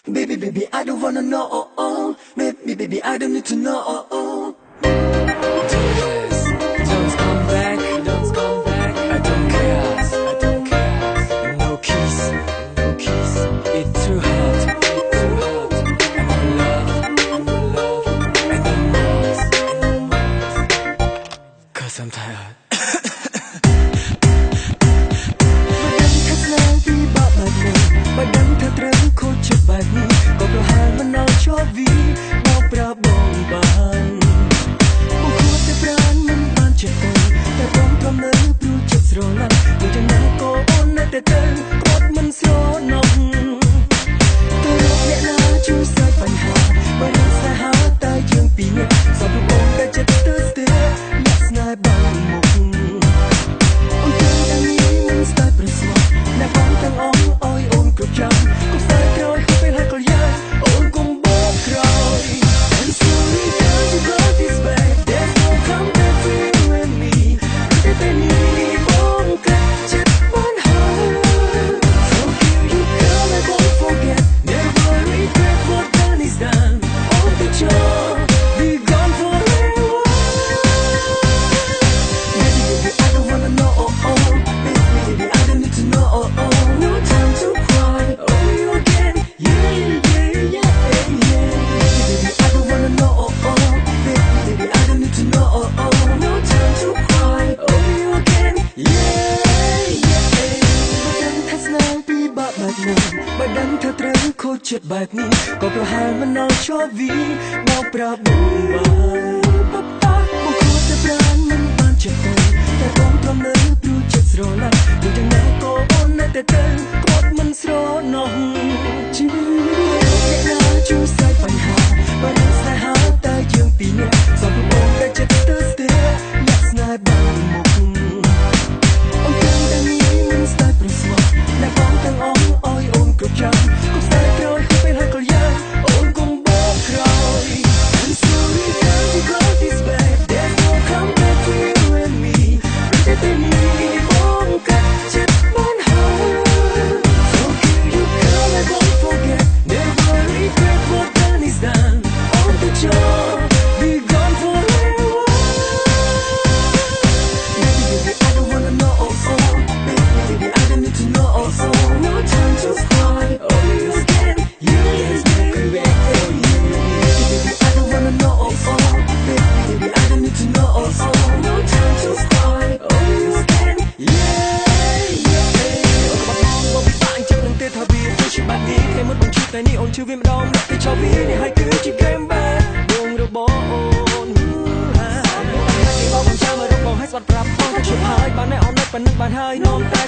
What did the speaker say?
Baby, baby, I don't wanna know. Baby, baby, I don't need to know. Don't come back, don't come back. I don't care, I don't care. No kiss, no kiss. It's too hot, it's too hot. I'm in love, I'm in love. And I'm lost, and I'm lost. 'Cause I'm tired. បើដឹងថាត្រូវខូចចិត្តបែបនេះក៏ប្រហែលមិនដល់ជាប់វីមកប្រាប់បងបានបងគួរតែប្រានមិនបានចិត្តទៅតែបងព្រមនៅព្រោះចិត្តស្រឡាញ់ដូចយ៉ាងណាក៏អូននៅតែទៅគាត់មិនស្រណុកទៅរកអ្នកណាជួយស្រាយបញ្ហាបើនឹងស្នេហាតែយើងពីរនាក់សម្រាប់បងតែចិត្តទៅស្ទើរអ្នកស្នេហ៍បានមុខអូនទៅតែនេះមិនស្ដាយប្រស្មោះអ្នកបងទាំងអស់អើយអូនគ្រប់យ៉ាងក៏ស្ដាយក្រោយក៏ពេលហើយក៏យ៉ាងអូនគង់បោកក្រោយ I'm sorry girl you got this bad there's no come back for you and me តែតែនេះបងកាត់ចិត្តបានហើយ Forgive you girl I won't forget never regret what done is done on the job be gone forever Baby baby I don't wanna know Baby baby I don't need to know No time to cry over you again Yeah yeah yeah yeah Baby I don't wanna know Baby baby I don't need to know No time to cry over you again Yeah yeah បើដឹងថាស្នេហ៍ពីបាក់បែបណាបើដឹងថាត្រូវខូចចិត្តបែបនេះក៏ប្រហែលមិនដល់ជាប់វីមកប្រាប់បងបានបងគួរតែប្រានមិនបានចិត្តទៅតែបងព្រមនៅព្រោះចិត្តស្រឡាញ់ដូចយ៉ាងណាក៏អូននៅតែទៅគាត់មិនស្រណោះជីវិតអ្នកណាជួយស្រាយបញ្ហាបើនឹងស្នេហាតែយើងពីរនាក់សម្រាប់បងតែចិត្តទៅស្ទើរអ្នកស្នេហ៍បានមុខអូនទៅតែនេះមិនស្ដាយប្រស្មោះអ្នកបងទាំងអស់អើយអូនគ្រប់យ៉ាងក៏ស្ដាយក្រោយក៏ពេលហើយក៏យ៉ាងអូនគង់បោកក្រោយ I'm sorry girl you got this bad there's no come back for you and me តែតែនេះបងកាត់ចិត្តបានហើយ Forgive you girl I won't forget never regret what done is done on the job be gone forever Baby baby I don't wanna know Baby baby I don't need to know No time to cry over you again Yeah yeah Baby baby I don't wanna know Baby baby I don't need to know No time to cry over you again Yeah yeah អូនក៏មកពិបាកអញ្ចឹងនឹងទេថាវាគឺជាបែបនេះគេមិនបងជឿតែនេះអូនជឿវាម្ដងអ្នកទៅចោលវានេះហើយគឺជា game bad ដងរបស់អូនហើយបងចាំមករកបងឲ្យស្វាត់ប្រាប់បងថាជឿហើយបានតែអូននៅប៉ុណ្្នឹងបានហើយនាំតែ